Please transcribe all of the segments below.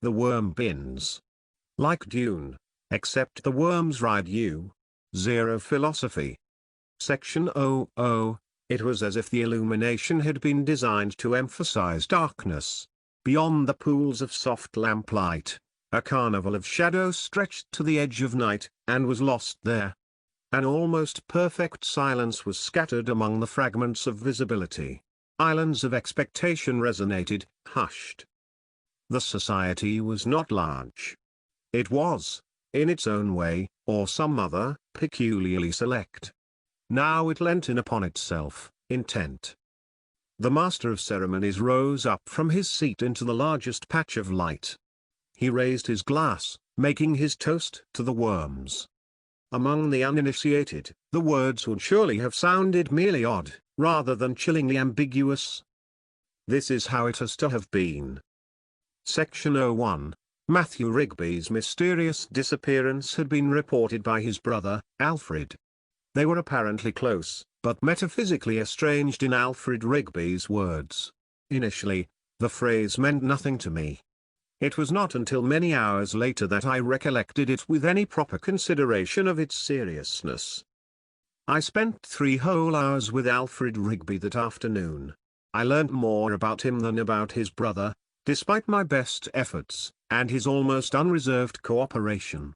The worm bins. Like Dune. Except the worms ride you. Zero philosophy. Section 00. It was as if the illumination had been designed to emphasize darkness. Beyond the pools of soft lamplight, a carnival of shadow stretched to the edge of night, and was lost there. An almost perfect silence was scattered among the fragments of visibility. Islands of expectation resonated, hushed. The society was not large. It was, in its own way, or some other, peculiarly select. Now it leant in upon itself, intent. The master of ceremonies rose up from his seat into the largest patch of light. He raised his glass, making his toast to the worms. Among the uninitiated, the words would surely have sounded merely odd, rather than chillingly ambiguous. This is how it has to have been. Section 01. Matthew Rigby's mysterious disappearance had been reported by his brother, Alfred. They were apparently close, but metaphysically estranged in Alfred Rigby's words. Initially, the phrase meant nothing to me. It was not until many hours later that I recollected it with any proper consideration of its seriousness. I spent 3 whole hours with Alfred Rigby that afternoon. I learnt more about him than about his brother, despite my best efforts, and his almost unreserved cooperation.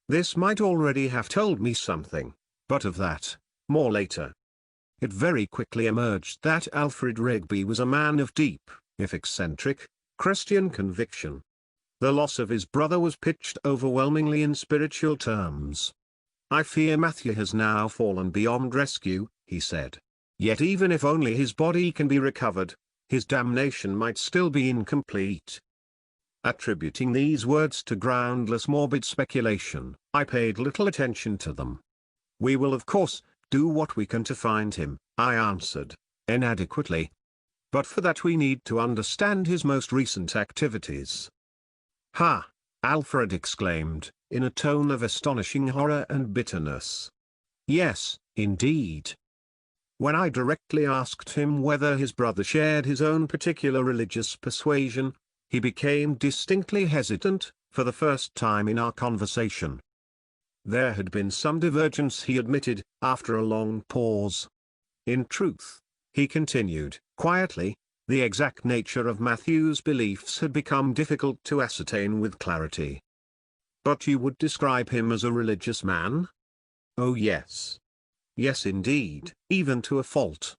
This might already have told me something, but of that, more later. It very quickly emerged that Alfred Rigby was a man of deep, if eccentric, Christian conviction. The loss of his brother was pitched overwhelmingly in spiritual terms. "I fear Matthew has now fallen beyond rescue," he said. "Yet even if only his body can be recovered, his damnation might still be incomplete." Attributing these words to groundless morbid speculation, I paid little attention to them. "We will of course do what we can to find him," I answered, inadequately. "But for that we need to understand his most recent activities." "Ha!" Alfred exclaimed, in a tone of astonishing horror and bitterness. "Yes, indeed." When I directly asked him whether his brother shared his own particular religious persuasion, he became distinctly hesitant, for the first time in our conversation. There had been some divergence, he admitted, after a long pause. "In truth," he continued, quietly, "the exact nature of Matthew's beliefs had become difficult to ascertain with clarity." "But you would describe him as a religious man?" "Oh yes. Yes indeed, even to a fault."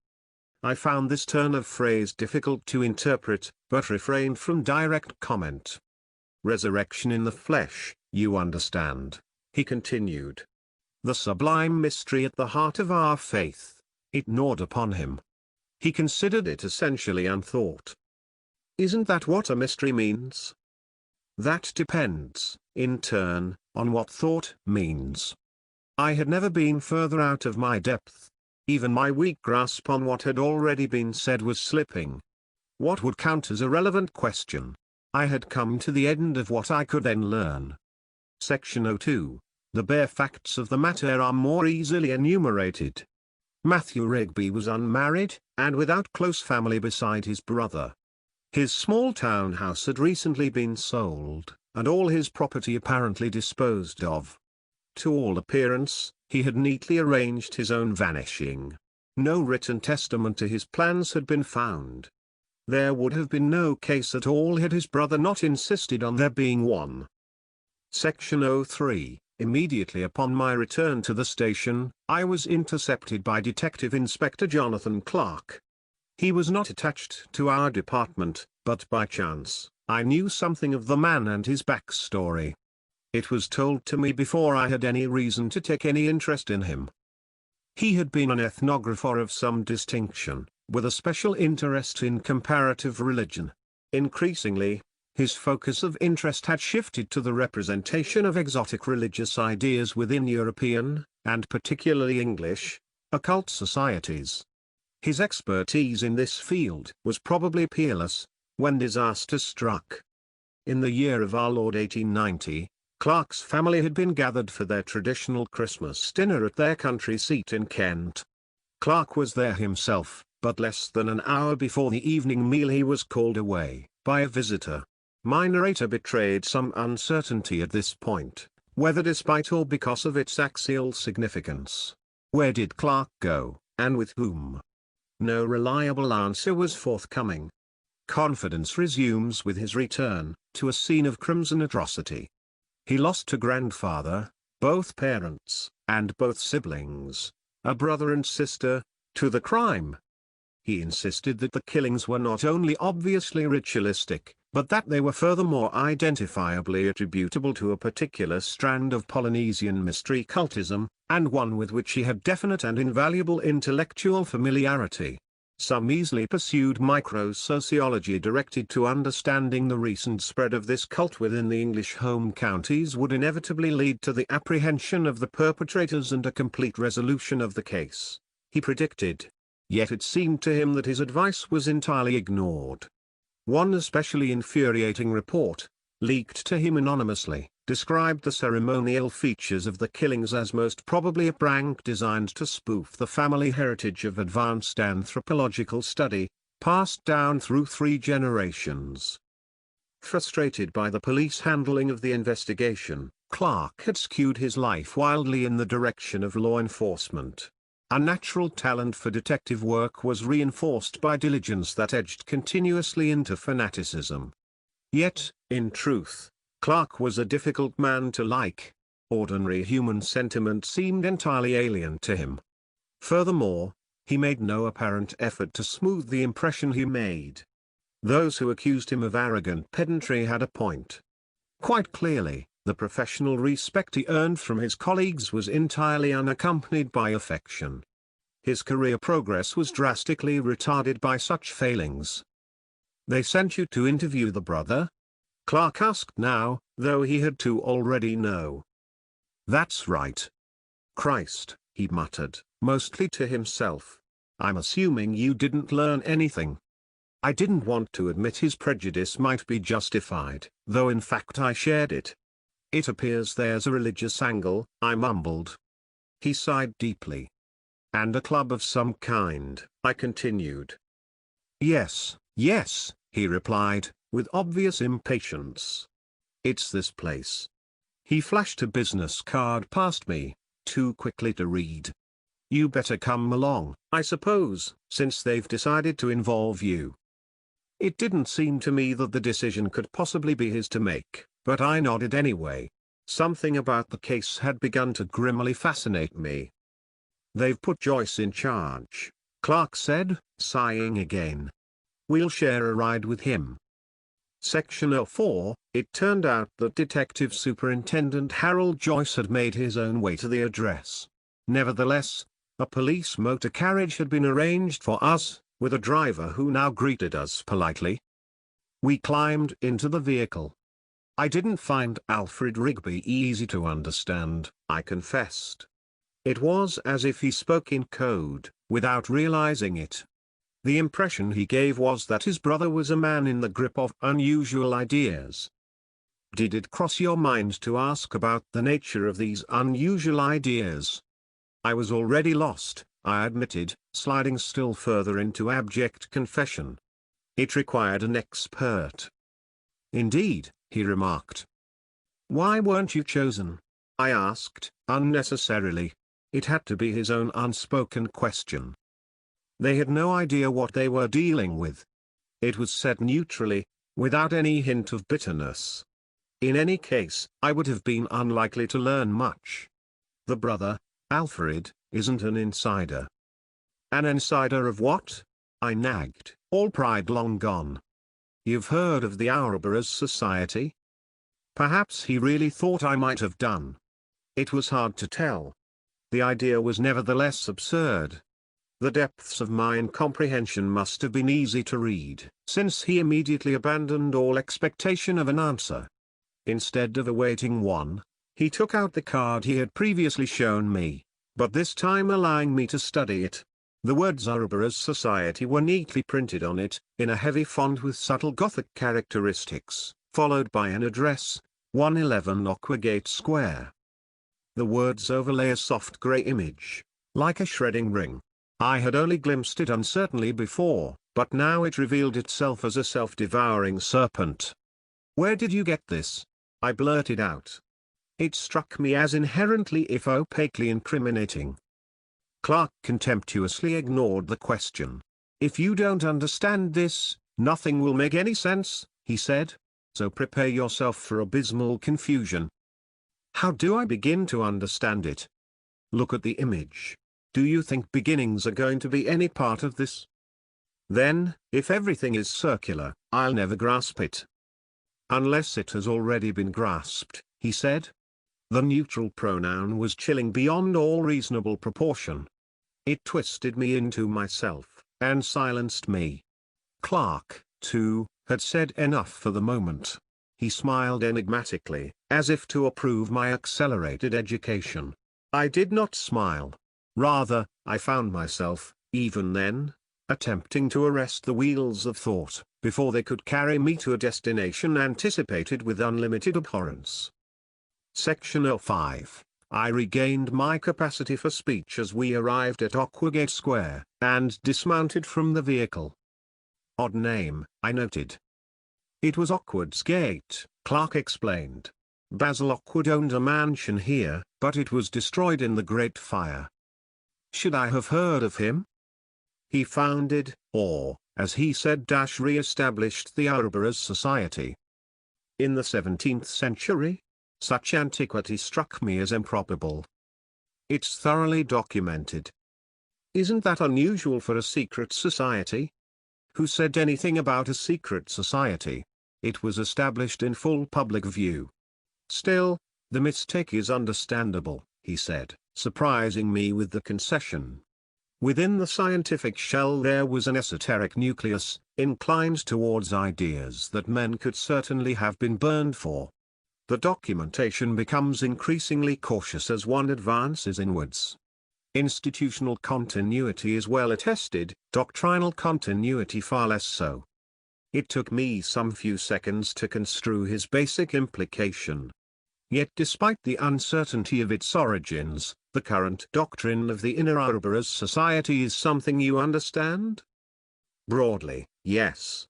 I found this turn of phrase difficult to interpret, but refrained from direct comment. "Resurrection in the flesh, you understand," he continued. "The sublime mystery at the heart of our faith. It gnawed upon him. He considered it essentially unthought." "Isn't that what a mystery means?" "That depends, in turn, on what thought means." I had never been further out of my depth. Even my weak grasp on what had already been said was slipping. What would count as a relevant question? I had come to the end of what I could then learn. Section 02. The bare facts of the matter are more easily enumerated. Matthew Rigby was unmarried, and without close family beside his brother. His small town house had recently been sold, and all his property apparently disposed of. To all appearance, he had neatly arranged his own vanishing. No written testament to his plans had been found. There would have been no case at all had his brother not insisted on there being one. Section 03. Immediately upon my return to the station, I was intercepted by Detective Inspector Jonathan Clark. He was not attached to our department, but by chance, I knew something of the man and his backstory. It was told to me before I had any reason to take any interest in him. He had been an ethnographer of some distinction, with a special interest in comparative religion. Increasingly, his focus of interest had shifted to the representation of exotic religious ideas within European, and particularly English, occult societies. His expertise in this field was probably peerless, when disaster struck. In the year of our Lord 1890, Clark's family had been gathered for their traditional Christmas dinner at their country seat in Kent. Clark was there himself, but less than an hour before the evening meal he was called away by a visitor. My narrator betrayed some uncertainty at this point, whether despite or because of its axial significance. Where did Clark go, and with whom? No reliable answer was forthcoming. Confidence resumes with his return, to a scene of crimson atrocity. He lost a grandfather, both parents, and both siblings, a brother and sister, to the crime. He insisted that the killings were not only obviously ritualistic, but that they were furthermore identifiably attributable to a particular strand of Polynesian mystery cultism, and one with which he had definite and invaluable intellectual familiarity. Some easily pursued microsociology directed to understanding the recent spread of this cult within the English home counties would inevitably lead to the apprehension of the perpetrators and a complete resolution of the case, he predicted. Yet it seemed to him that his advice was entirely ignored. One especially infuriating report, leaked to him anonymously, described the ceremonial features of the killings as most probably a prank designed to spoof the family heritage of advanced anthropological study, passed down through 3 generations. Frustrated by the police handling of the investigation, Clark had skewed his life wildly in the direction of law enforcement. A natural talent for detective work was reinforced by diligence that edged continuously into fanaticism. Yet, in truth, Clark was a difficult man to like. Ordinary human sentiment seemed entirely alien to him. Furthermore, he made no apparent effort to smooth the impression he made. Those who accused him of arrogant pedantry had a point. Quite clearly, the professional respect he earned from his colleagues was entirely unaccompanied by affection. His career progress was drastically retarded by such failings. "They sent you to interview the brother?" Clark asked now, though he had to already know. "That's right." "Christ," he muttered, mostly to himself. "I'm assuming you didn't learn anything." I didn't want to admit his prejudice might be justified, though in fact I shared it. "It appears there's a religious angle," I mumbled. He sighed deeply. "And a club of some kind," I continued. Yes, he replied, with obvious impatience. "It's this place." He flashed a business card past me, too quickly to read. "You better come along, I suppose, since they've decided to involve you." It didn't seem to me that the decision could possibly be his to make, but I nodded anyway. Something about the case had begun to grimly fascinate me. "They've put Joyce in charge," Clark said, sighing again. "We'll share a ride with him." Section 04, it turned out that Detective Superintendent Harold Joyce had made his own way to the address. Nevertheless, a police motor carriage had been arranged for us, with a driver who now greeted us politely. We climbed into the vehicle. I didn't find Alfred Rigby easy to understand, I confessed. It was as if he spoke in code, without realizing it. The impression he gave was that his brother was a man in the grip of unusual ideas. "Did it cross your mind to ask about the nature of these unusual ideas?" I was already lost, I admitted, sliding still further into abject confession. "It required an expert." "Indeed," he remarked. "Why weren't you chosen?" I asked, unnecessarily. It had to be his own unspoken question. They had no idea what they were dealing with. It was said neutrally, without any hint of bitterness. In any case, I would have been unlikely to learn much. "The brother, Alfred, isn't an insider." "An insider of what?" I nagged, all pride long gone. "You've heard of the Ouroboros Society?" Perhaps he really thought I might have done. It was hard to tell. The idea was nevertheless absurd. The depths of my incomprehension must have been easy to read, since he immediately abandoned all expectation of an answer. Instead of awaiting one, he took out the card he had previously shown me, but this time allowing me to study it. The words Ouroboros Society were neatly printed on it, in a heavy font with subtle Gothic characteristics, followed by an address, 111 Aquagate Square. The words overlay a soft grey image, like a shredding ring. I had only glimpsed it uncertainly before, but now it revealed itself as a self-devouring serpent. "Where did you get this?" I blurted out. It struck me as inherently if opaquely incriminating. Clark contemptuously ignored the question. "If you don't understand this, nothing will make any sense," he said. "So prepare yourself for abysmal confusion." How do I begin to understand it? Look at the image. Do you think beginnings are going to be any part of this? Then, if everything is circular, I'll never grasp it. Unless it has already been grasped, he said. The neutral pronoun was chilling beyond all reasonable proportion. It twisted me into myself, and silenced me. Clark, too, had said enough for the moment. He smiled enigmatically, as if to approve my accelerated education. I did not smile. Rather, I found myself, even then, attempting to arrest the wheels of thought, before they could carry me to a destination anticipated with unlimited abhorrence. Section 05. I regained my capacity for speech as we arrived at Aquagate Square, and dismounted from the vehicle. Odd name, I noted. It was Awkward's Gate, Clark explained. Basil Awkward owned a mansion here, but it was destroyed in the Great Fire. Should I have heard of him? He founded, or, as he said, re-established the Ouroboros Society. In the 17th century? Such antiquity struck me as improbable. It's thoroughly documented. Isn't that unusual for a secret society? Who said anything about a secret society? It was established in full public view. Still, the mistake is understandable, he said, surprising me with the concession. Within the scientific shell there was an esoteric nucleus, inclined towards ideas that men could certainly have been burned for. The documentation becomes increasingly cautious as one advances inwards. Institutional continuity is well attested, doctrinal continuity far less so. It took me some few seconds to construe his basic implication. Yet despite the uncertainty of its origins, the current doctrine of the Inner Ouroboros Society is something you understand? Broadly, yes.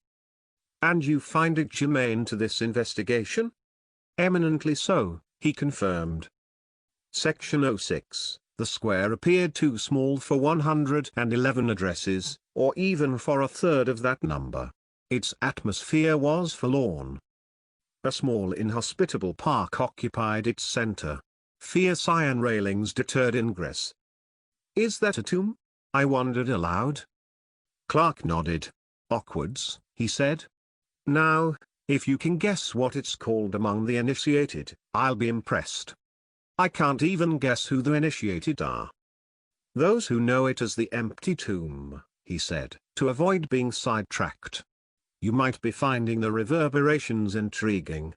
And you find it germane to this investigation? Eminently so, he confirmed. Section 06. The square appeared too small for 111 addresses, or even for a third of that number. Its atmosphere was forlorn. A small inhospitable park occupied its center. Fierce iron railings deterred ingress. Is that a tomb? I wondered aloud. Clark nodded. Awkward's, he said. Now, if you can guess what it's called among the initiated, I'll be impressed. I can't even guess who the initiated are. Those who know it as the empty tomb, he said, to avoid being sidetracked. You might be finding the reverberations intriguing.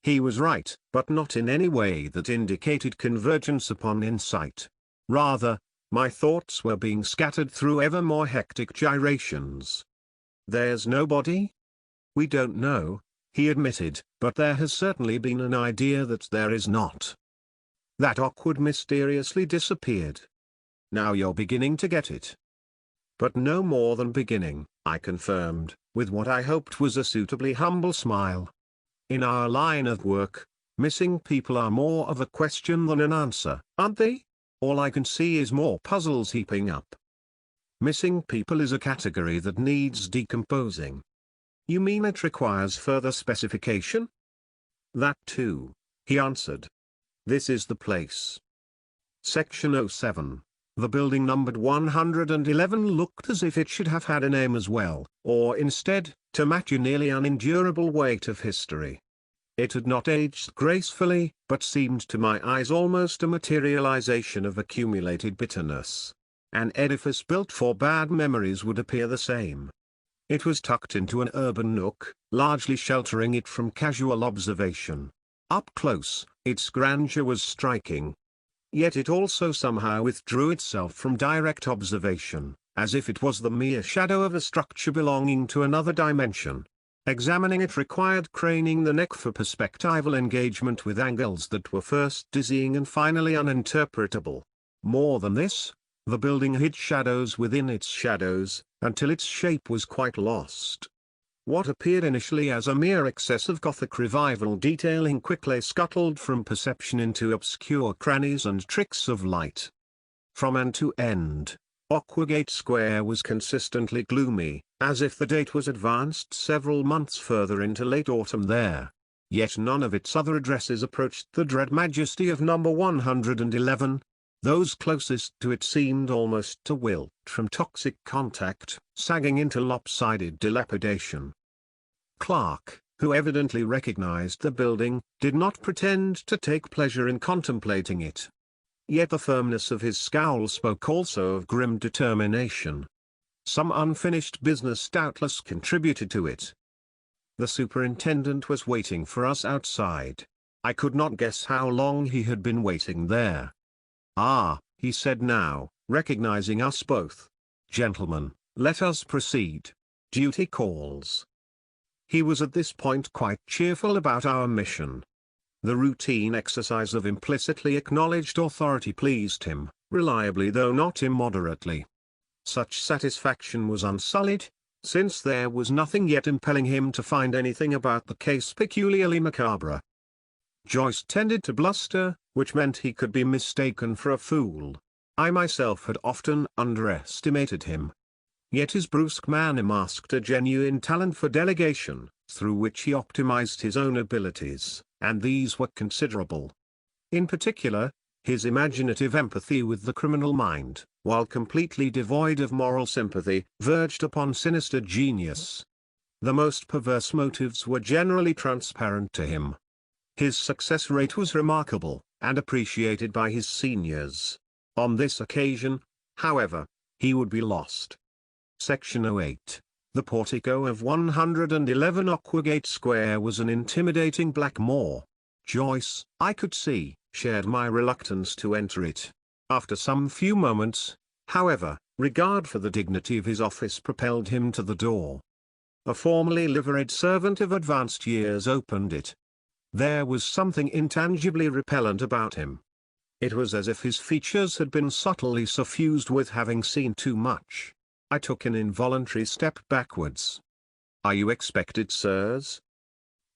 He was right, but not in any way that indicated convergence upon insight. Rather, my thoughts were being scattered through ever more hectic gyrations. There's nobody? We don't know, he admitted, but there has certainly been an idea that there is not. That Awkward mysteriously disappeared. Now you're beginning to get it. But no more than beginning, I confirmed, with what I hoped was a suitably humble smile. In our line of work, missing people are more of a question than an answer, aren't they? All I can see is more puzzles heaping up. Missing people is a category that needs decomposing. You mean it requires further specification? That too, he answered. This is the place. Section 07. The building numbered 111 looked as if it should have had a name as well, or instead, to match a nearly unendurable weight of history. It had not aged gracefully, but seemed to my eyes almost a materialization of accumulated bitterness. An edifice built for bad memories would appear the same. It was tucked into an urban nook, largely sheltering it from casual observation. Up close, its grandeur was striking. Yet it also somehow withdrew itself from direct observation, as if it was the mere shadow of a structure belonging to another dimension. Examining it required craning the neck for perspectival engagement with angles that were first dizzying and finally uninterpretable. More than this, the building hid shadows within its shadows, until its shape was quite lost. What appeared initially as a mere excess of Gothic revival detailing quickly scuttled from perception into obscure crannies and tricks of light. From end to end, Aquagate Square was consistently gloomy, as if the date was advanced several months further into late autumn there. Yet none of its other addresses approached the dread majesty of number 111. Those closest to it seemed almost to wilt from toxic contact, sagging into lopsided dilapidation. Clark, who evidently recognized the building, did not pretend to take pleasure in contemplating it. Yet the firmness of his scowl spoke also of grim determination. Some unfinished business doubtless contributed to it. The superintendent was waiting for us outside. I could not guess how long he had been waiting there. "Ah," he said now, recognizing us both. "Gentlemen, let us proceed. Duty calls." He was at this point quite cheerful about our mission. The routine exercise of implicitly acknowledged authority pleased him, reliably though not immoderately. Such satisfaction was unsullied, since there was nothing yet impelling him to find anything about the case peculiarly macabre. Joyce tended to bluster, which meant he could be mistaken for a fool. I myself had often underestimated him. Yet his brusque manner masked a genuine talent for delegation, through which he optimized his own abilities, and these were considerable. In particular, his imaginative empathy with the criminal mind, while completely devoid of moral sympathy, verged upon sinister genius. The most perverse motives were generally transparent to him. His success rate was remarkable, and appreciated by his seniors. On this occasion, however, he would be lost. Section 08. The portico of 111 Aquagate Square was an intimidating black maw. Joyce, I could see, shared my reluctance to enter it. After some few moments, however, regard for the dignity of his office propelled him to the door. A formerly liveried servant of advanced years opened it. There was something intangibly repellent about him. It was as if his features had been subtly suffused with having seen too much. I took an involuntary step backwards. "Are you expected, sirs?"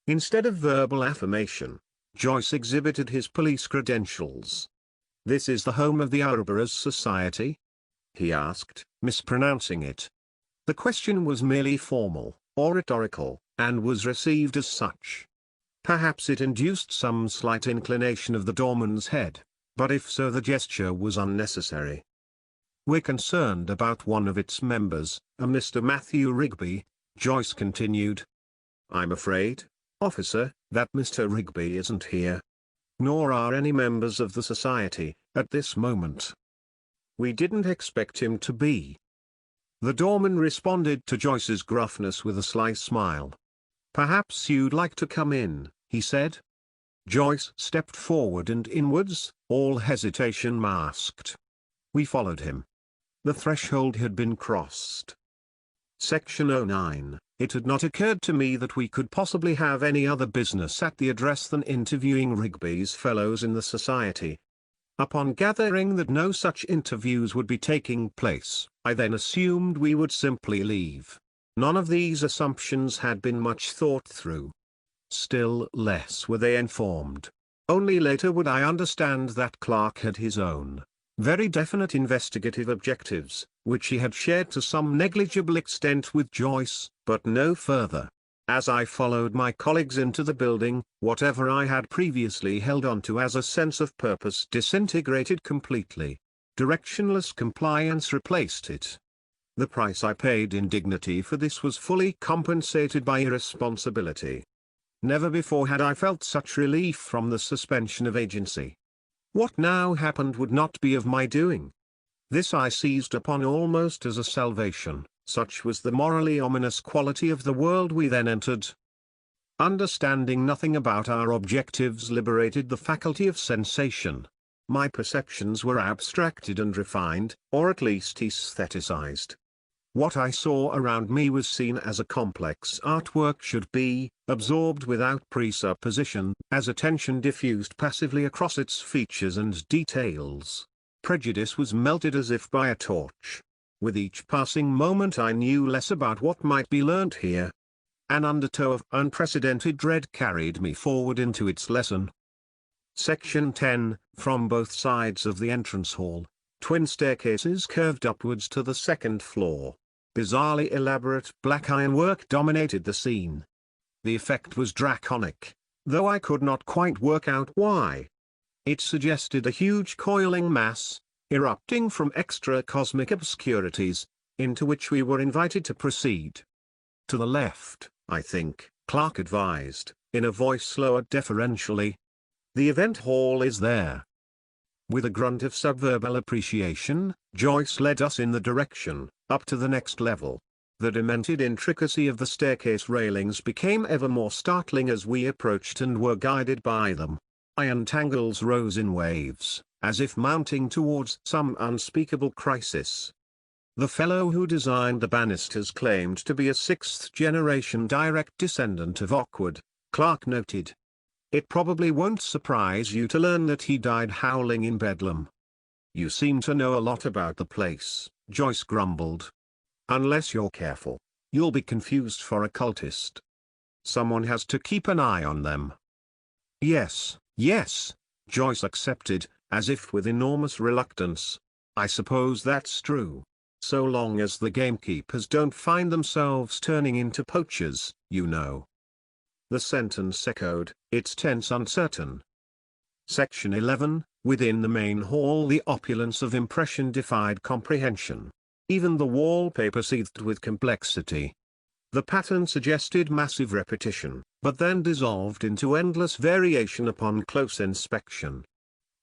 Instead of verbal affirmation, Joyce exhibited his police credentials. "This is the home of the Ouroboros Society?" he asked, mispronouncing it. The question was merely formal, or rhetorical, and was received as such. Perhaps it induced some slight inclination of the doorman's head, but if so the gesture was unnecessary. "We're concerned about one of its members, a Mr. Matthew Rigby," Joyce continued. "I'm afraid, officer, that Mr. Rigby isn't here. Nor are any members of the society, at this moment. We didn't expect him to be." The doorman responded to Joyce's gruffness with a sly smile. "Perhaps you'd like to come in," he said. Joyce stepped forward and inwards, all hesitation masked. We followed him. The threshold had been crossed. Section 09. It had not occurred to me that we could possibly have any other business at the address than interviewing Rigby's fellows in the society. Upon gathering that no such interviews would be taking place, I then assumed we would simply leave. None of these assumptions had been much thought through. Still less were they informed. Only later would I understand that Clark had his own, very definite investigative objectives, which he had shared to some negligible extent with Joyce, but no further. As I followed my colleagues into the building, whatever I had previously held onto as a sense of purpose disintegrated completely. Directionless compliance replaced it. The price I paid in dignity for this was fully compensated by irresponsibility. Never before had I felt such relief from the suspension of agency. What now happened would not be of my doing. This I seized upon almost as a salvation, such was the morally ominous quality of the world we then entered. Understanding nothing about our objectives liberated the faculty of sensation. My perceptions were abstracted and refined, or at least aestheticized. What I saw around me was seen as a complex artwork should be, absorbed without presupposition, as attention diffused passively across its features and details. Prejudice was melted as if by a torch. With each passing moment I knew less about what might be learnt here. An undertow of unprecedented dread carried me forward into its lesson. Section 10, from both sides of the entrance hall, twin staircases curved upwards to the second floor. Bizarrely elaborate black ironwork dominated the scene. The effect was draconic, though I could not quite work out why. It suggested a huge coiling mass, erupting from extra-cosmic obscurities, into which we were invited to proceed. To the left, I think, Clark advised, in a voice lowered deferentially. The event hall is there. With a grunt of subverbal appreciation, Joyce led us in the direction, up to the next level. The demented intricacy of the staircase railings became ever more startling as we approached and were guided by them. Iron tangles rose in waves, as if mounting towards some unspeakable crisis. The fellow who designed the banisters claimed to be a sixth-generation direct descendant of Awkward, Clark noted. It probably won't surprise you to learn that he died howling in Bedlam. You seem to know a lot about the place, Joyce grumbled. Unless you're careful, you'll be confused for a cultist. Someone has to keep an eye on them. Yes, Joyce accepted, as if with enormous reluctance. I suppose that's true. So long as the gamekeepers don't find themselves turning into poachers, you know. The sentence echoed, its tense uncertain. Section 11, within the main hall the opulence of impression defied comprehension. Even the wallpaper seethed with complexity. The pattern suggested massive repetition, but then dissolved into endless variation upon close inspection.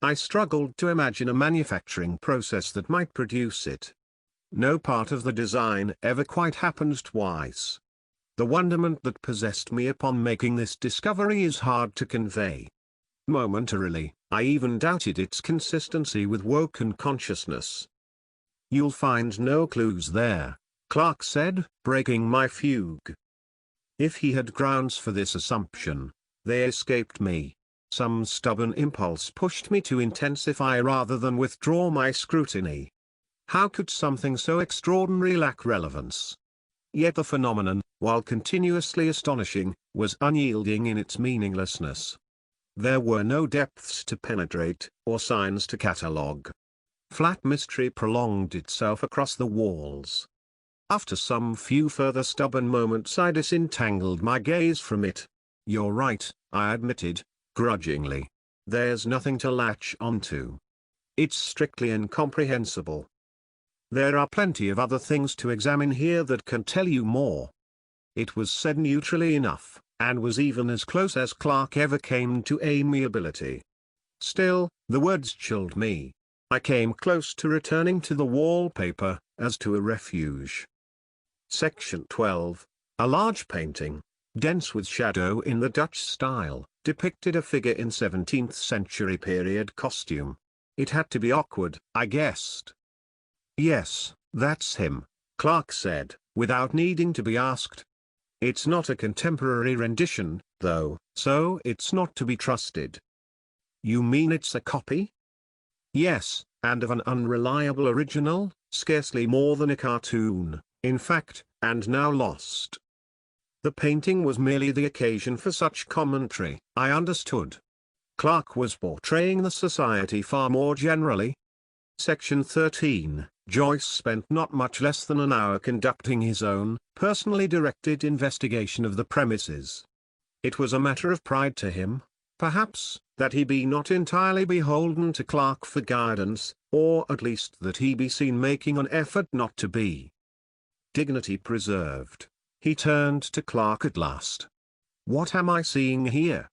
I struggled to imagine a manufacturing process that might produce it. No part of the design ever quite happened twice. The wonderment that possessed me upon making this discovery is hard to convey. Momentarily, I even doubted its consistency with woken consciousness. You'll find no clues there, Clark said, breaking my fugue. If he had grounds for this assumption, they escaped me. Some stubborn impulse pushed me to intensify rather than withdraw my scrutiny. How could something so extraordinary lack relevance? Yet the phenomenon, while continuously astonishing, was unyielding in its meaninglessness. There were no depths to penetrate, or signs to catalogue. Flat mystery prolonged itself across the walls. After some few further stubborn moments I disentangled my gaze from it. You're right, I admitted, grudgingly. There's nothing to latch onto. It's strictly incomprehensible. There are plenty of other things to examine here that can tell you more. It was said neutrally enough, and was even as close as Clark ever came to amiability. Still, the words chilled me. I came close to returning to the wallpaper, as to a refuge. Section 12. A large painting, dense with shadow in the Dutch style, depicted a figure in 17th century period costume. It had to be Awkward, I guessed. Yes, that's him, Clark said, without needing to be asked. It's not a contemporary rendition, though, so it's not to be trusted. You mean it's a copy? Yes, and of an unreliable original, scarcely more than a cartoon, in fact, and now lost. The painting was merely the occasion for such commentary, I understood. Clark was portraying the society far more generally. Section 13. Joyce spent not much less than an hour conducting his own, personally directed investigation of the premises. It was a matter of pride to him, perhaps, that he be not entirely beholden to Clark for guidance, or at least that he be seen making an effort not to be. Dignity preserved, he turned to Clark at last. "What am I seeing here?"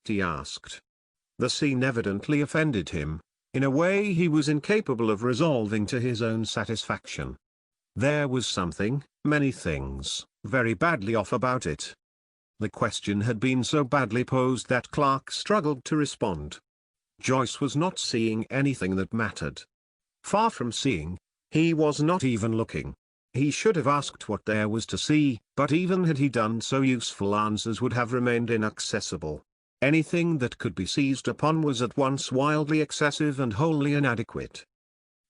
he asked. The scene evidently offended him. In a way he was incapable of resolving to his own satisfaction. There was something, many things, very badly off about it. The question had been so badly posed that Clark struggled to respond. Joyce was not seeing anything that mattered. Far from seeing, he was not even looking. He should have asked what there was to see, but even had he done so useful answers would have remained inaccessible. Anything that could be seized upon was at once wildly excessive and wholly inadequate.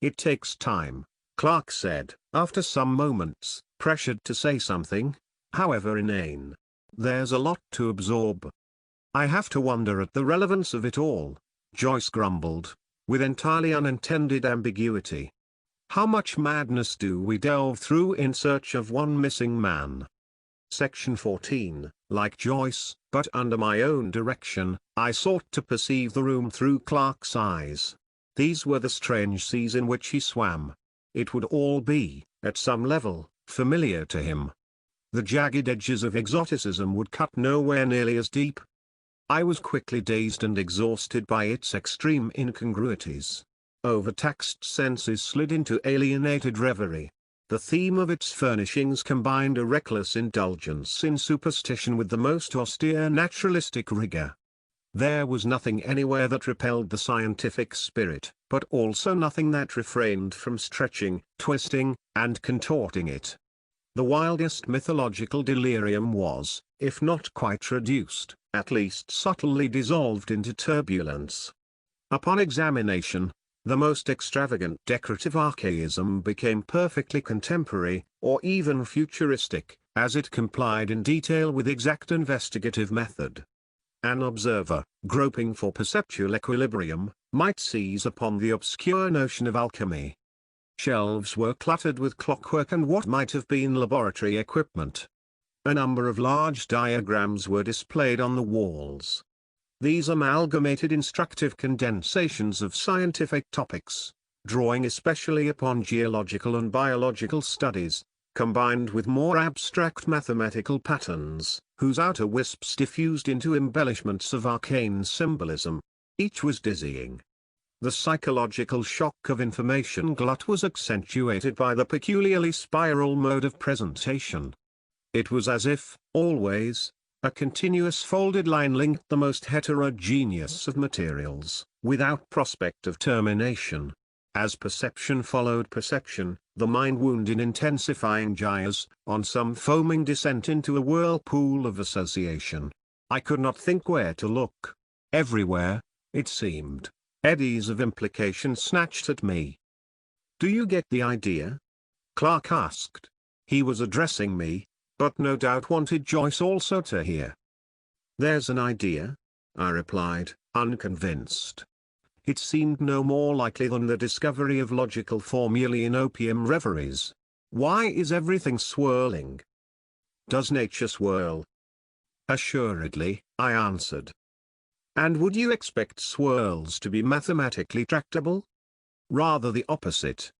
"It takes time," Clark said, after some moments, pressured to say something, however inane. There's a lot to absorb. I have to wonder at the relevance of it all, Joyce grumbled, with entirely unintended ambiguity. How much madness do we delve through in search of one missing man? Section 14, like Joyce, but under my own direction, I sought to perceive the room through Clark's eyes. These were the strange seas in which he swam. It would all be, at some level, familiar to him. The jagged edges of exoticism would cut nowhere nearly as deep. I was quickly dazed and exhausted by its extreme incongruities. Overtaxed senses slid into alienated reverie. The theme of its furnishings combined a reckless indulgence in superstition with the most austere naturalistic rigor. There was nothing anywhere that repelled the scientific spirit, but also nothing that refrained from stretching, twisting, and contorting it. The wildest mythological delirium was, if not quite reduced, at least subtly dissolved into turbulence. Upon examination, the most extravagant decorative archaism became perfectly contemporary, or even futuristic, as it complied in detail with exact investigative method. An observer, groping for perceptual equilibrium, might seize upon the obscure notion of alchemy. Shelves were cluttered with clockwork and what might have been laboratory equipment. A number of large diagrams were displayed on the walls. These amalgamated instructive condensations of scientific topics, drawing especially upon geological and biological studies, combined with more abstract mathematical patterns, whose outer wisps diffused into embellishments of arcane symbolism. Each was dizzying. The psychological shock of information glut was accentuated by the peculiarly spiral mode of presentation. It was as if, always, a continuous folded line linked the most heterogeneous of materials, without prospect of termination. As perception followed perception, the mind wound in intensifying gyres, on some foaming descent into a whirlpool of association. I could not think where to look. Everywhere, it seemed, eddies of implication snatched at me. "Do you get the idea?" Clark asked. He was addressing me, but no doubt wanted Joyce also to hear. "There's an idea," I replied, unconvinced. It seemed no more likely than the discovery of logical formulae in opium reveries. Why is everything swirling? Does nature swirl? Assuredly, I answered. And would you expect swirls to be mathematically tractable? Rather the opposite.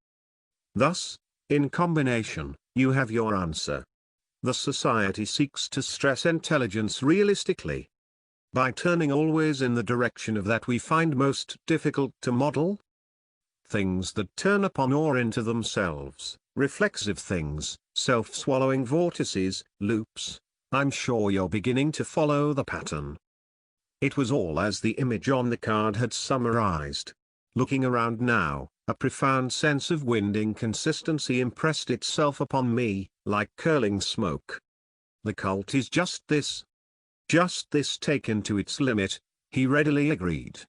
Thus, in combination, you have your answer. The society seeks to stress intelligence realistically. By turning always in the direction of that we find most difficult to model. Things that turn upon or into themselves, reflexive things, self-swallowing vortices, loops. I'm sure you're beginning to follow the pattern. It was all as the image on the card had summarized. Looking around now, a profound sense of wind inconsistency impressed itself upon me, like curling smoke. The cult is just this. Just this taken to its limit, he readily agreed.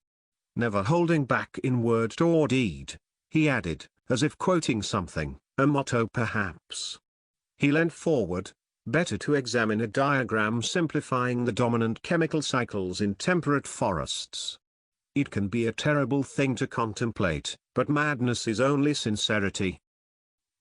Never holding back in word or deed, he added, as if quoting something, a motto perhaps. He leant forward, better to examine a diagram simplifying the dominant chemical cycles in temperate forests. It can be a terrible thing to contemplate, but madness is only sincerity.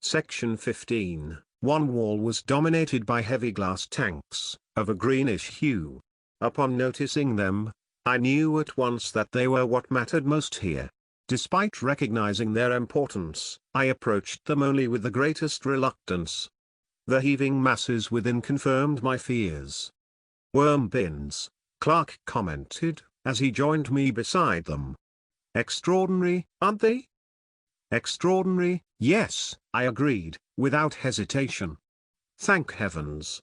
Section 15. One wall was dominated by heavy glass tanks, of a greenish hue. Upon noticing them, I knew at once that they were what mattered most here. Despite recognizing their importance, I approached them only with the greatest reluctance. The heaving masses within confirmed my fears. "Worm bins," Clark commented, as he joined me beside them. "Extraordinary, aren't they?" "Extraordinary, yes," I agreed, without hesitation. "Thank heavens.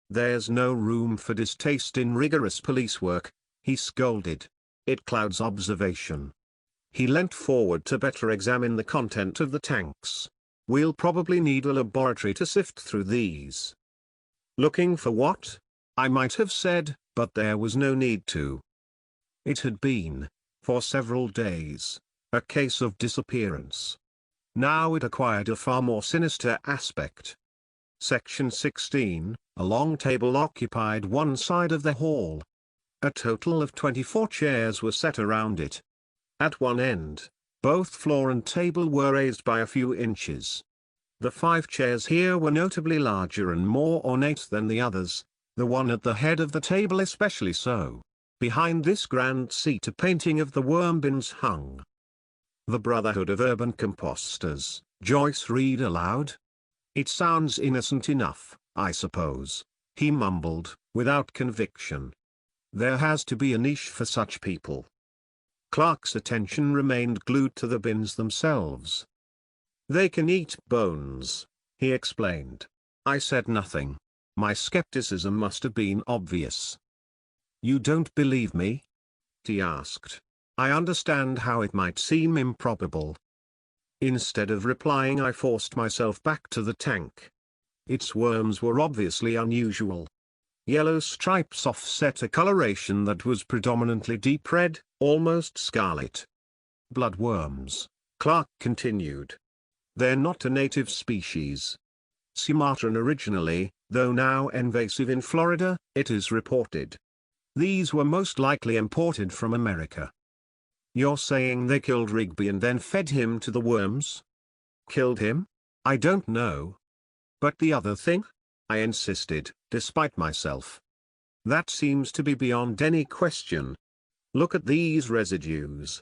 There's no room for distaste in rigorous police work," he scolded. "It clouds observation." He leant forward to better examine the content of the tanks. "We'll probably need a laboratory to sift through these." Looking for what? I might have said, but there was no need to. It had been, for several days, a case of disappearance. Now it acquired a far more sinister aspect. Section 16, A long table occupied one side of the hall. A total of 24 chairs were set around it. At one end, both floor and table were raised by a few inches. The 5 chairs here were notably larger and more ornate than the others, the one at the head of the table especially so. Behind this grand seat a painting of the worm bins hung. "The Brotherhood of Urban Composters," Joyce read aloud. "It sounds innocent enough, I suppose," he mumbled, without conviction. "There has to be a niche for such people." Clark's attention remained glued to the bins themselves. "They can eat bones," he explained. I said nothing. My skepticism must have been obvious. "You don't believe me?" he asked. "I understand how it might seem improbable." Instead of replying, I forced myself back to the tank. Its worms were obviously unusual. Yellow stripes offset a coloration that was predominantly deep red, almost scarlet. "Bloodworms," Clark continued. "They're not a native species. Sumatran originally, though now invasive in Florida, it is reported. These were most likely imported from America." "You're saying they killed Rigby and then fed him to the worms?" "Killed him? I don't know." "But the other thing?" I insisted, despite myself. "That seems to be beyond any question. Look at these residues."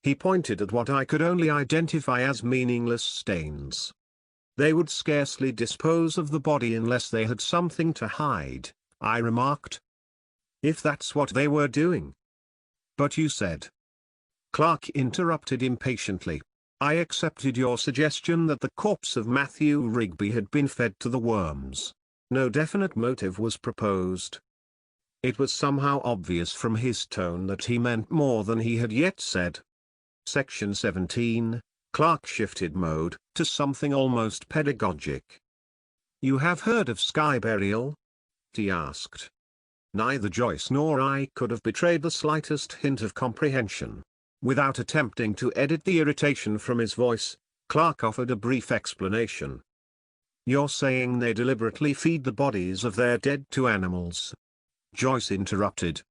He pointed at what I could only identify as meaningless stains. "They would scarcely dispose of the body unless they had something to hide," I remarked. "If that's what they were doing." "But you said—" Clark interrupted impatiently. "I accepted your suggestion that the corpse of Matthew Rigby had been fed to the worms. No definite motive was proposed." It was somehow obvious from his tone that he meant more than he had yet said. Section 17, Clark shifted mode to something almost pedagogic. "You have heard of sky burial?" he asked. Neither Joyce nor I could have betrayed the slightest hint of comprehension. Without attempting to edit the irritation from his voice, Clark offered a brief explanation. "You're saying they deliberately feed the bodies of their dead to animals?" Joyce interrupted.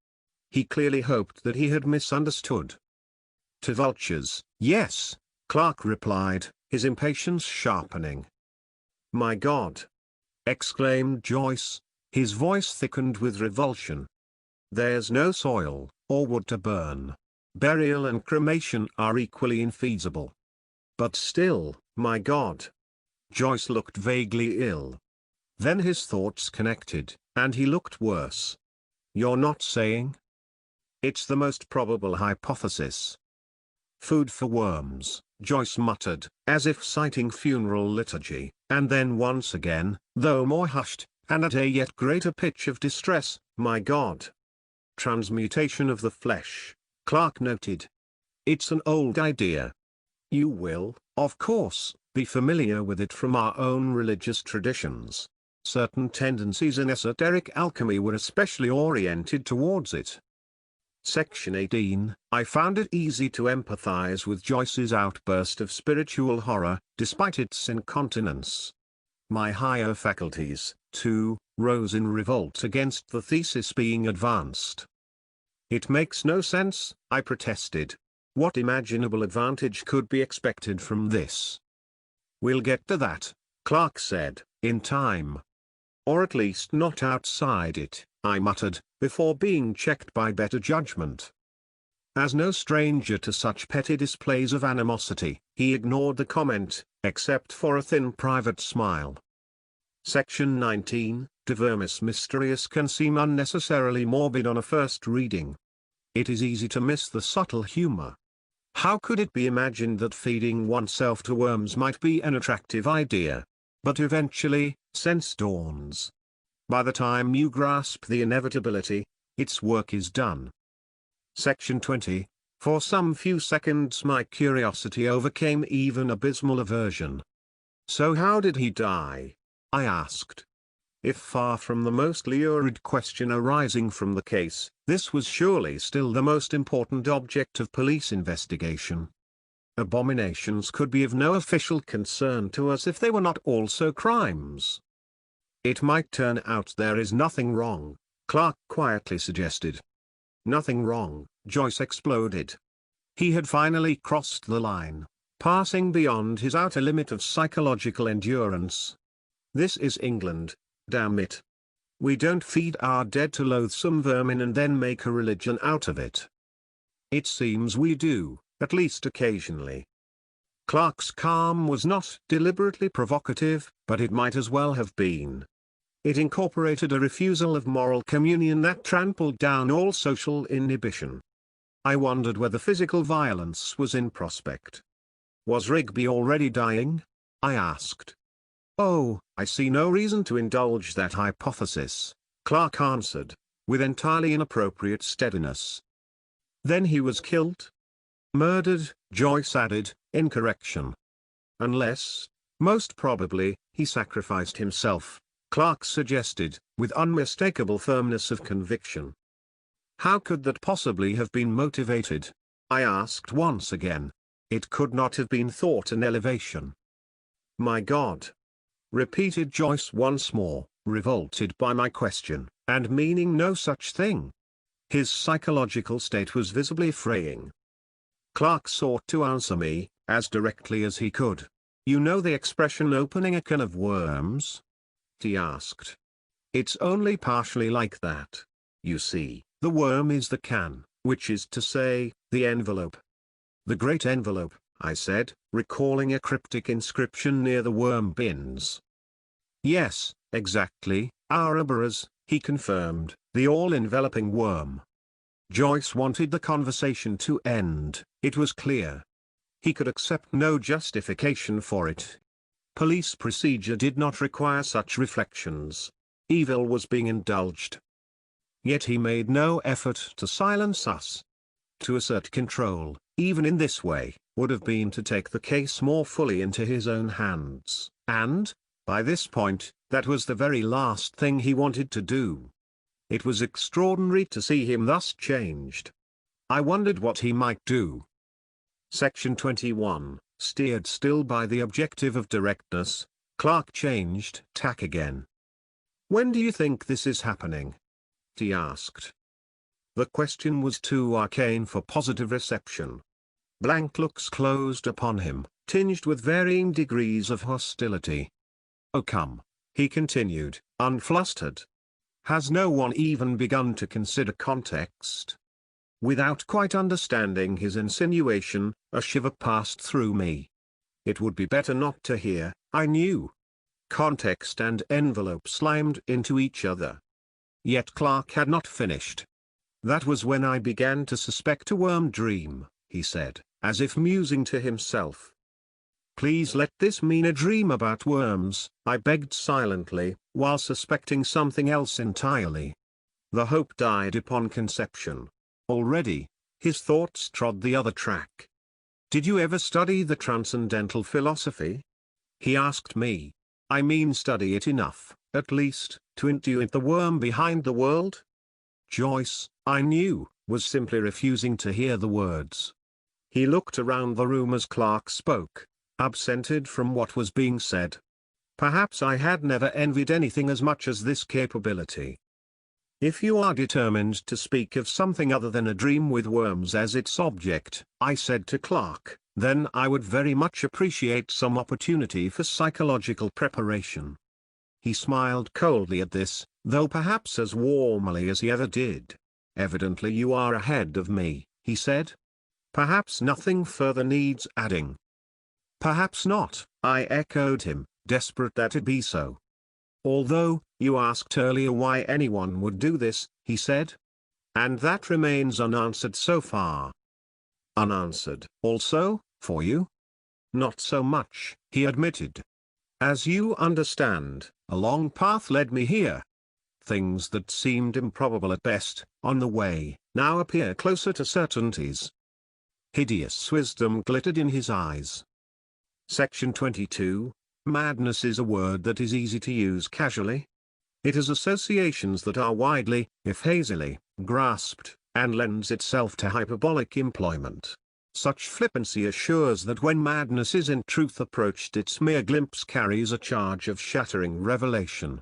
He clearly hoped that he had misunderstood. "To vultures, yes," Clark replied, his impatience sharpening. "My God!" exclaimed Joyce, his voice thickened with revulsion. "There's no soil, or wood to burn. Burial and cremation are equally infeasible." "But still, my God!" Joyce looked vaguely ill. Then his thoughts connected, and he looked worse. "You're not saying—" "It's the most probable hypothesis." "Food for worms," Joyce muttered, as if citing funeral liturgy, and then once again, though more hushed, and at a yet greater pitch of distress, "My God!" "Transmutation of the flesh," Clark noted. "It's an old idea. You will, of course, be familiar with it from our own religious traditions. Certain tendencies in esoteric alchemy were especially oriented towards it." Section 18, I found it easy to empathize with Joyce's outburst of spiritual horror, despite its incontinence. My higher faculties, too, rose in revolt against the thesis being advanced. "It makes no sense," I protested. "What imaginable advantage could be expected from this?" "We'll get to that," Clark said, "in time. Or at least not outside it," I muttered, before being checked by better judgment. As no stranger to such petty displays of animosity, he ignored the comment, except for a thin private smile. Section 19, De Vermis Mysterious can seem unnecessarily morbid on a first reading. It is easy to miss the subtle humor. How could it be imagined that feeding oneself to worms might be an attractive idea? But eventually, sense dawns. By the time you grasp the inevitability, its work is done. Section 20. For some few seconds my curiosity overcame even abysmal aversion. "So how did he die?" I asked. If far from the most lurid question arising from the case, this was surely still the most important object of police investigation. Abominations could be of no official concern to us if they were not also crimes. It might turn out there is nothing wrong, Clark quietly suggested. Nothing wrong, Joyce exploded. He had finally crossed the line, passing beyond his outer limit of psychological endurance. This is England, damn it. We don't feed our dead to loathsome vermin and then make a religion out of it. It seems we do, at least occasionally. Clark's calm was not deliberately provocative, but it might as well have been. It incorporated a refusal of moral communion that trampled down all social inhibition. I wondered whether physical violence was in prospect. Was Rigby already dying? I asked. Oh, I see no reason to indulge that hypothesis, Clark answered, with entirely inappropriate steadiness. Then he was killed? Murdered, Joyce added, in correction. Unless, most probably, he sacrificed himself, Clark suggested, with unmistakable firmness of conviction. How could that possibly have been motivated? I asked once again. It could not have been thought an elevation. My God! Repeated Joyce once more, revolted by my question, and meaning no such thing. His psychological state was visibly fraying. Clark sought to answer me, as directly as he could. You know the expression opening a can of worms? He asked. It's only partially like that. You see, the worm is the can, which is to say, the envelope. The great envelope, I said, recalling a cryptic inscription near the worm bins. Yes, exactly, Ouroboros, he confirmed, the all-enveloping worm. Joyce wanted the conversation to end, it was clear. He could accept no justification for it. Police procedure did not require such reflections. Evil was being indulged. Yet he made no effort to silence us. To assert control, even in this way, would have been to take the case more fully into his own hands, and, by this point, that was the very last thing he wanted to do. It was extraordinary to see him thus changed. I wondered what he might do. Section 21, steered still by the objective of directness, Clark changed tack again. When do you think this is happening? He asked. The question was too arcane for positive reception. Blank looks closed upon him, tinged with varying degrees of hostility. Oh come, he continued, unflustered. Has no one even begun to consider context? Without quite understanding his insinuation, a shiver passed through me. It would be better not to hear, I knew. Context and envelope slimed into each other. Yet Clark had not finished. That was when I began to suspect a worm dream, he said, as if musing to himself. Please let this mean a dream about worms, I begged silently, while suspecting something else entirely. The hope died upon conception. Already, his thoughts trod the other track. Did you ever study the transcendental philosophy? He asked me. I mean study it enough, at least, to intuit the worm behind the world? Joyce, I knew, was simply refusing to hear the words. He looked around the room as Clark spoke, absented from what was being said. Perhaps I had never envied anything as much as this capability. If you are determined to speak of something other than a dream with worms as its object, I said to Clark, then I would very much appreciate some opportunity for psychological preparation. He smiled coldly at this, though perhaps as warmly as he ever did. Evidently you are ahead of me, he said. Perhaps nothing further needs adding. Perhaps not, I echoed him, desperate that it be so. Although, you asked earlier why anyone would do this, he said. And that remains unanswered so far. Unanswered, also, for you? Not so much, he admitted. As you understand, a long path led me here. Things that seemed improbable at best, on the way, now appear closer to certainties. Hideous wisdom glittered in his eyes. Section 22. Madness is a word that is easy to use casually. It has associations that are widely, if hazily, grasped, and lends itself to hyperbolic employment. Such flippancy assures that when madness is in truth approached, its mere glimpse carries a charge of shattering revelation.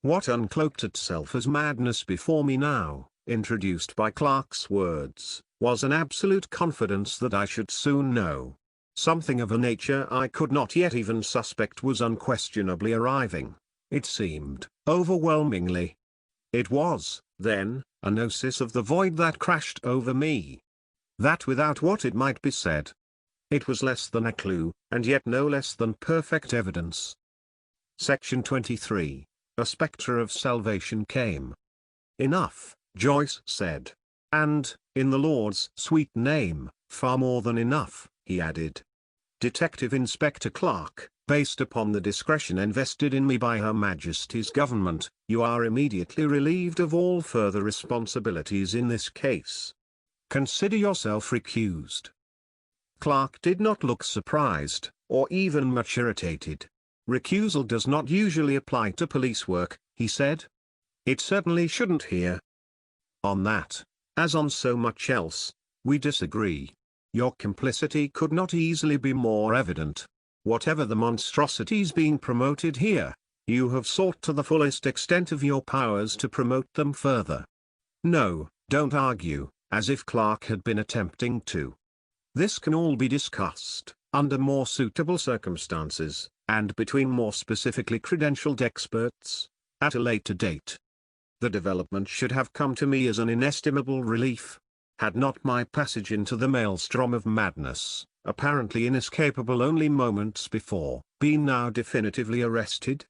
What uncloaked itself as madness before me now, introduced by Clark's words, was an absolute confidence that I should soon know. Something of a nature I could not yet even suspect was unquestionably arriving. It seemed, overwhelmingly. It was, then, a gnosis of the void that crashed over me. That without what it might be said. It was less than a clue, and yet no less than perfect evidence. Section 23. A spectre of salvation came. Enough, Joyce said. And, in the Lord's sweet name, far more than enough, he added. Detective Inspector Clark, based upon the discretion invested in me by Her Majesty's government, you are immediately relieved of all further responsibilities in this case. Consider yourself recused. Clark did not look surprised, or even much irritated. Recusal does not usually apply to police work, he said. It certainly shouldn't here. On that, as on so much else, we disagree. Your complicity could not easily be more evident. Whatever the monstrosities being promoted here, you have sought to the fullest extent of your powers to promote them further. No, don't argue, as if Clark had been attempting to. This can all be discussed, under more suitable circumstances, and between more specifically credentialed experts, at a later date. The development should have come to me as an inestimable relief. Had not my passage into the maelstrom of madness, apparently inescapable only moments before, been now definitively arrested?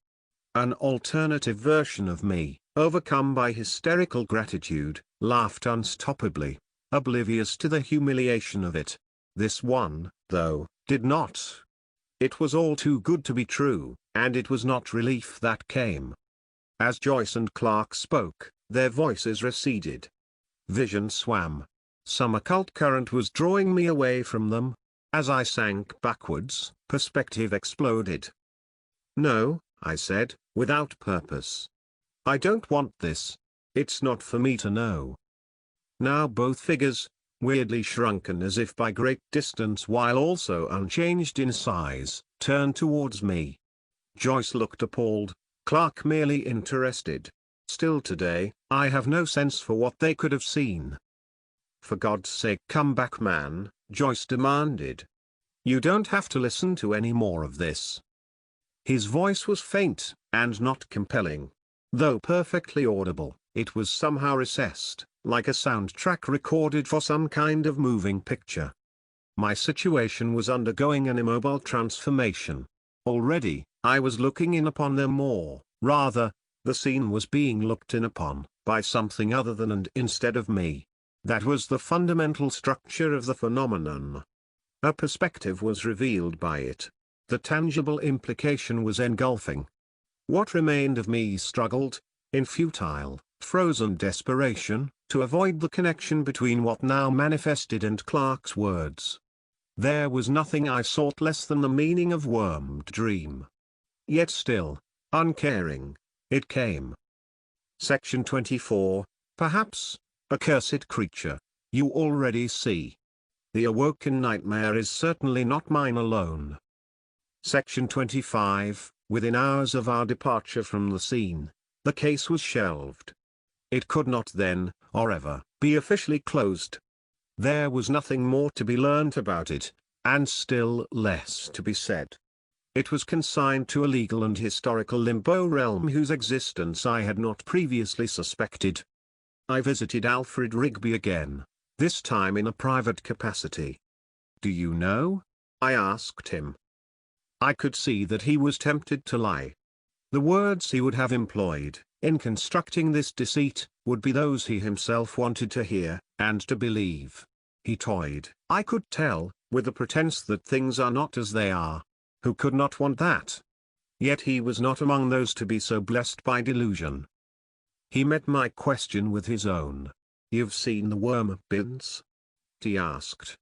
An alternative version of me, overcome by hysterical gratitude, laughed unstoppably, oblivious to the humiliation of it. This one, though, did not. It was all too good to be true, and it was not relief that came. As Joyce and Clark spoke, their voices receded. Vision swam. Some occult current was drawing me away from them. As I sank backwards, perspective exploded. No, I said, without purpose. I don't want this. It's not for me to know. Now both figures, weirdly shrunken as if by great distance while also unchanged in size, turned towards me. Joyce looked appalled, Clark merely interested. Still today, I have no sense for what they could have seen. For God's sake come back, man, Joyce demanded. You don't have to listen to any more of this. His voice was faint, and not compelling. Though perfectly audible, it was somehow recessed, like a soundtrack recorded for some kind of moving picture. My situation was undergoing an immobile transformation. Already, I was looking in upon them more, rather, the scene was being looked in upon, by something other than and instead of me. That was the fundamental structure of the phenomenon. A perspective was revealed by it. The tangible implication was engulfing. What remained of me struggled, in futile, frozen desperation, to avoid the connection between what now manifested and Clark's words. There was nothing I sought less than the meaning of wormed dream. Yet still, uncaring, it came. Section 24, perhaps, accursed creature, you already see. The awoken nightmare is certainly not mine alone. Section 25, within hours of our departure from the scene, the case was shelved. It could not then, or ever, be officially closed. There was nothing more to be learnt about it, and still less to be said. It was consigned to a legal and historical limbo realm whose existence I had not previously suspected. I visited Alfred Rigby again, this time in a private capacity. Do you know? I asked him. I could see that he was tempted to lie. The words he would have employed, in constructing this deceit, would be those he himself wanted to hear, and to believe. He toyed, I could tell, with the pretense that things are not as they are. Who could not want that? Yet he was not among those to be so blessed by delusion. He met my question with his own. You've seen the worm bins? He asked.